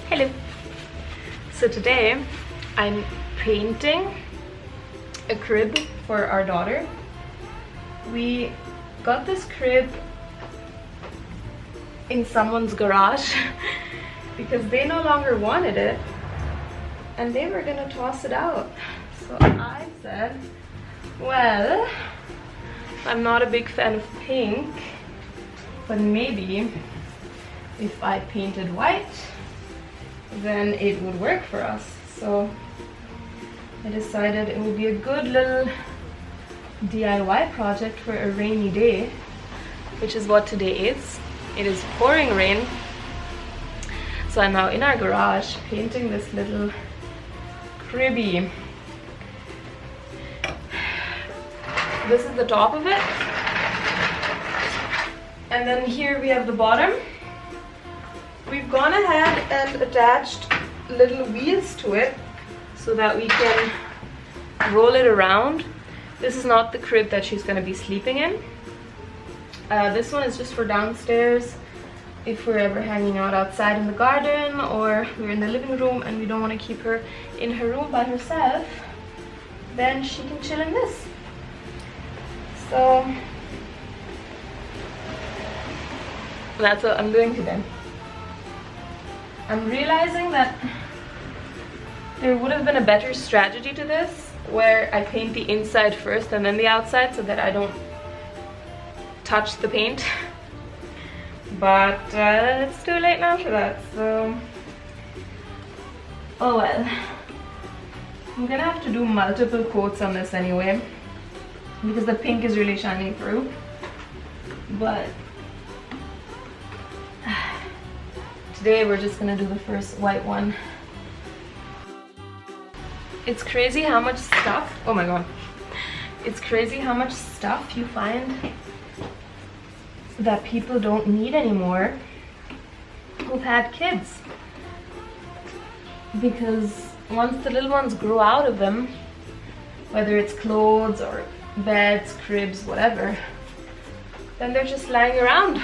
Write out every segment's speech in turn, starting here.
Hello. So today I'm painting a crib for our daughter. We got this crib in someone's garage because they no longer wanted it and they were gonna toss it out. So I said, well, I'm not a big fan of pink, but maybe if I painted white, then it would work for us. So I decided it would be a good little DIY project for a rainy day, which is what today is. It is pouring rain. So I'm now in our garage painting this little cribby. This is the top of it. And then here we have the bottom. We've gone ahead and attached little wheels to it so that we can roll it around. This is not the crib that she's going to be sleeping in. This one is just for downstairs if we're ever hanging out outside in the garden or we're in the living room and we don't want to keep her in her room by herself, then she can chill in this. So that's what I'm doing today. I'm realizing that there would have been a better strategy to this, where I paint the inside first and then the outside so that I don't touch the paint. But it's too late now for that, so oh well. I'm gonna have to do multiple coats on this anyway because the pink is really shining through. But today we're just gonna do the first white one. It's crazy how much stuff, oh my god. It's crazy how much stuff you find that people don't need anymore who've had kids. Because once the little ones grow out of them, whether it's clothes or beds, cribs, whatever, then they're just lying around.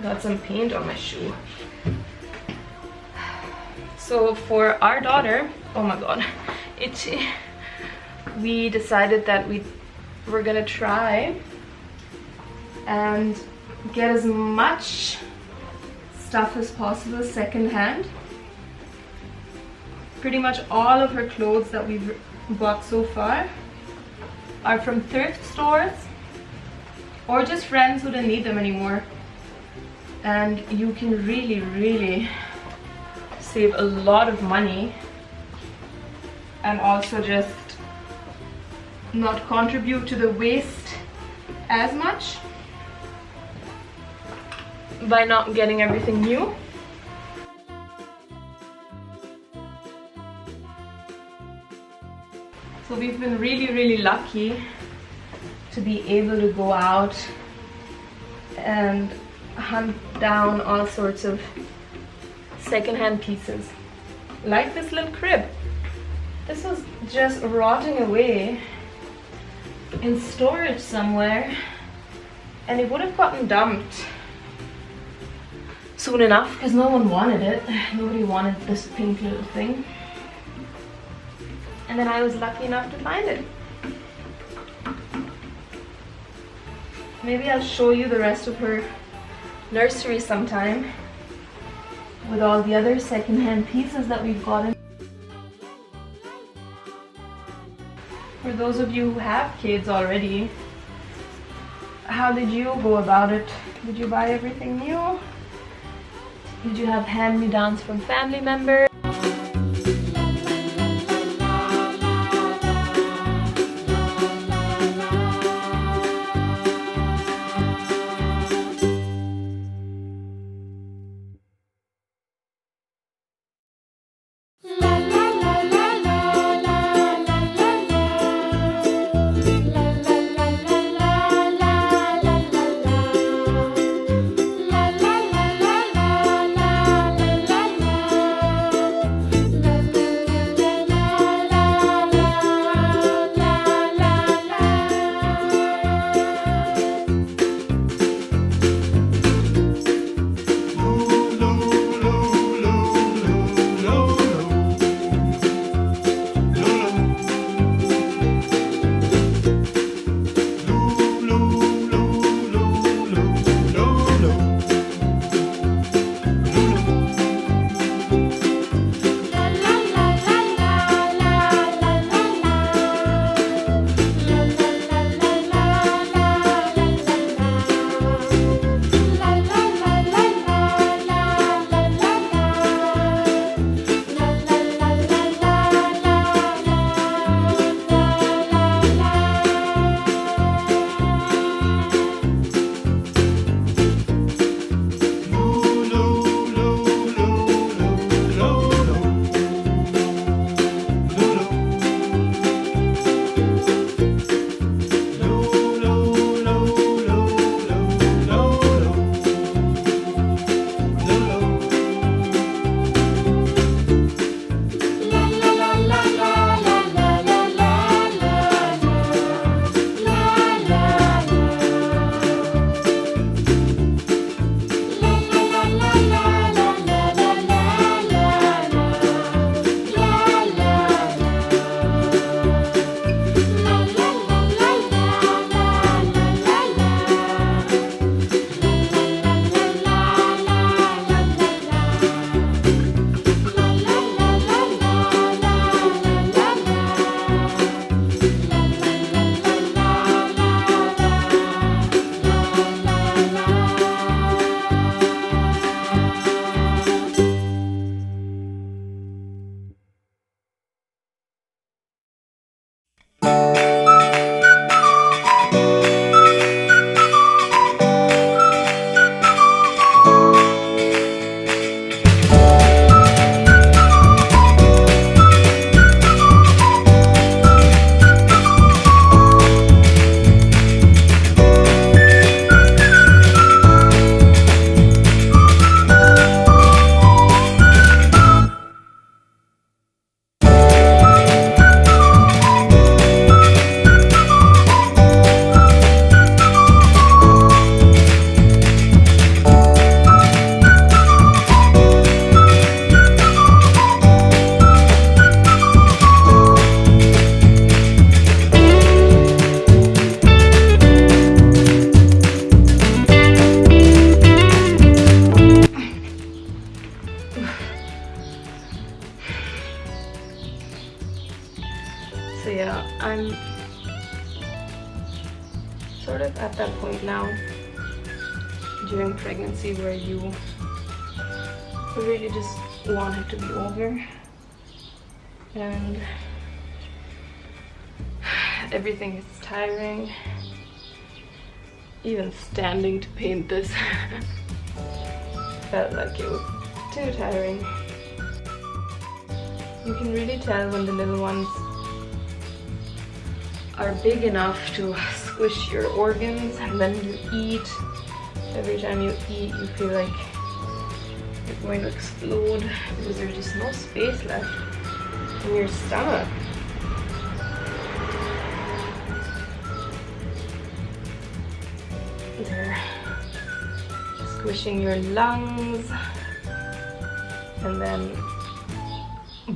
Got some paint on my shoe. So for our daughter, oh my god, itchy. We decided that we were gonna try and get as much stuff as possible secondhand. Pretty much all of her clothes that we've bought so far are from thrift stores or just friends who don't need them anymore. And you can really save a lot of money and also just not contribute to the waste as much by not getting everything new. So we've been really lucky to be able to go out and hunt down all sorts of secondhand pieces, like this little crib. This was just rotting away in storage somewhere and it would have gotten dumped soon enough because no one wanted it. Nobody wanted this pink little thing. And then I was lucky enough to find it. Maybe I'll show you the rest of her nursery sometime with all the other secondhand pieces that we've gotten. For those of you who have kids already, how did you go about it? Did you buy everything new? Did you have hand-me-downs from family members? during pregnancy where you really just want it to be over, and everything is tiring. Even standing to paint this felt like it was too tiring. You can really tell when the little ones are big enough to squish your organs, and then you eat. Every time you eat, you feel like you're going to explode because there's just no space left in your stomach. They're squishing your lungs and then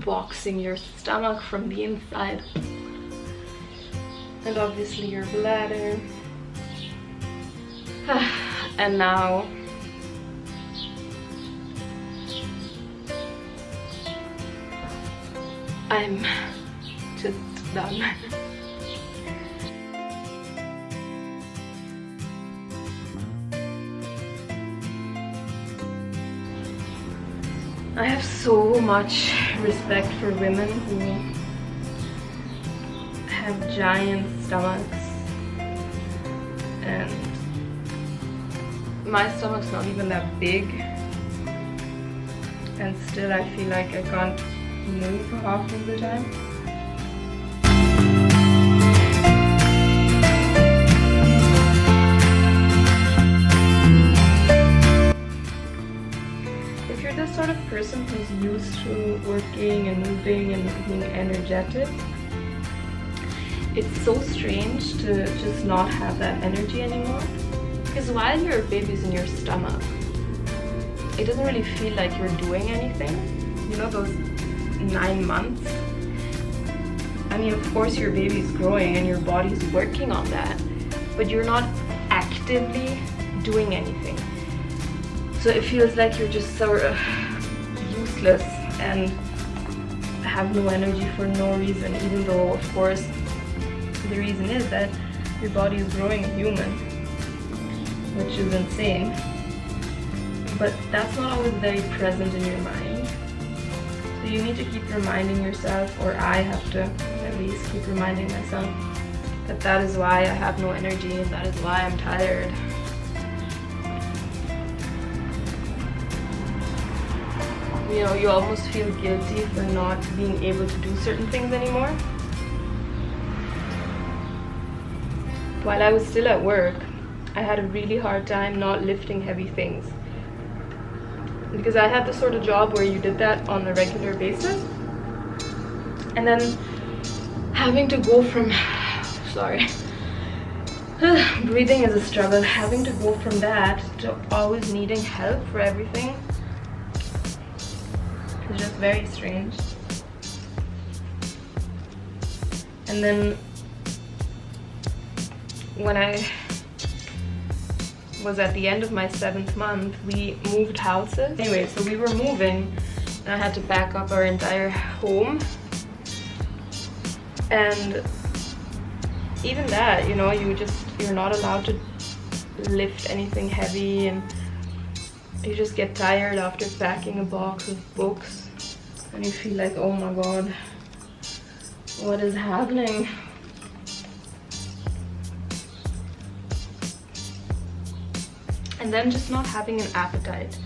boxing your stomach from the inside, and obviously your bladder. And now I'm just done. I have so much respect for women who have giant stomachs, and my stomach's not even that big, and still I feel like I can't move half of the time. If you're the sort of person who's used to working and moving and being energetic, it's so strange to just not have that energy anymore. Because while your baby's in your stomach, it doesn't really feel like you're doing anything. You know, those 9 months? I mean, of course your baby's growing and your body's working on that, but you're not actively doing anything. So it feels like you're just sort of useless and have no energy for no reason, even though, of course, the reason is that your body is growing a human, which is insane. But that's not always very present in your mind. So you need to keep reminding yourself, or I have to at least keep reminding myself, that that is why I have no energy and that is why I'm tired. You know, you almost feel guilty for not being able to do certain things anymore. While I was still at work, I had a really hard time not lifting heavy things. Because I had the sort of job where you did that on a regular basis. And then having to go from, sorry, breathing is a struggle. Having to go from that to always needing help for everything is just very strange. And then when I was at the end of my 7th month, we moved houses. Anyway, so we were moving and I had to pack up our entire home. And even that, you know, you're not allowed to lift anything heavy, and you just get tired after packing a box of books and you feel like, oh my god, what is happening? And then just not having an appetite.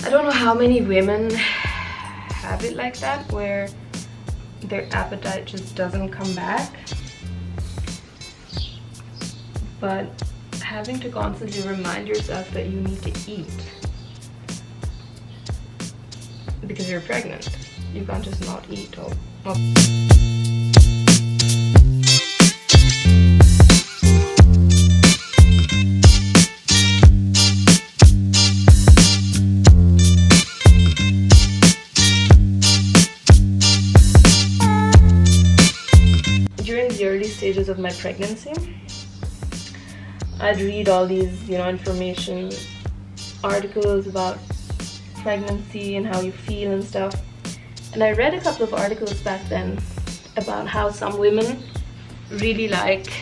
I don't know how many women have it like that, where their appetite just doesn't come back. But having to constantly remind yourself that you need to eat because you're pregnant. You can't just not eat. During the early stages of my pregnancy, I'd read all these, you know, information articles about pregnancy and how you feel and stuff. And I read a couple of articles back then about how some women really like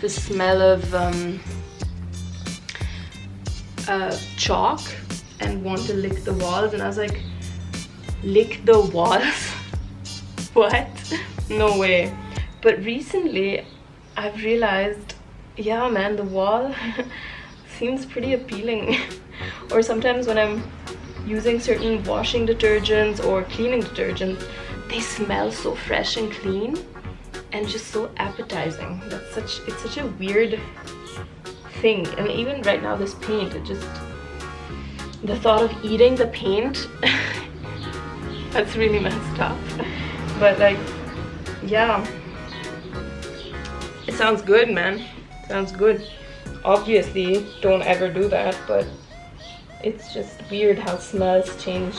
the smell of chalk and want to lick the walls, and I was like, lick the walls? What? No way. But recently I've realized, yeah man, the wall seems pretty appealing. Or sometimes when I'm using certain washing detergents or cleaning detergents, they smell so fresh and clean and just so appetizing. It's such a weird thing. I mean, even right now this paint, the thought of eating the paint that's really messed up. But like, yeah, it sounds good, man. Sounds good. Obviously don't ever do that, but it's just weird how smells change.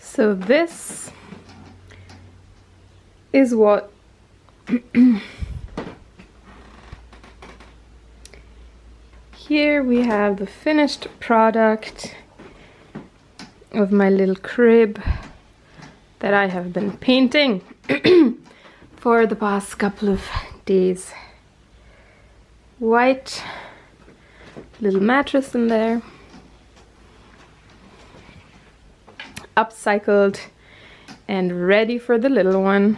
So this is what here we have the finished product of my little crib that I have been painting for the past couple of days. White little mattress in there, upcycled and ready for the little one.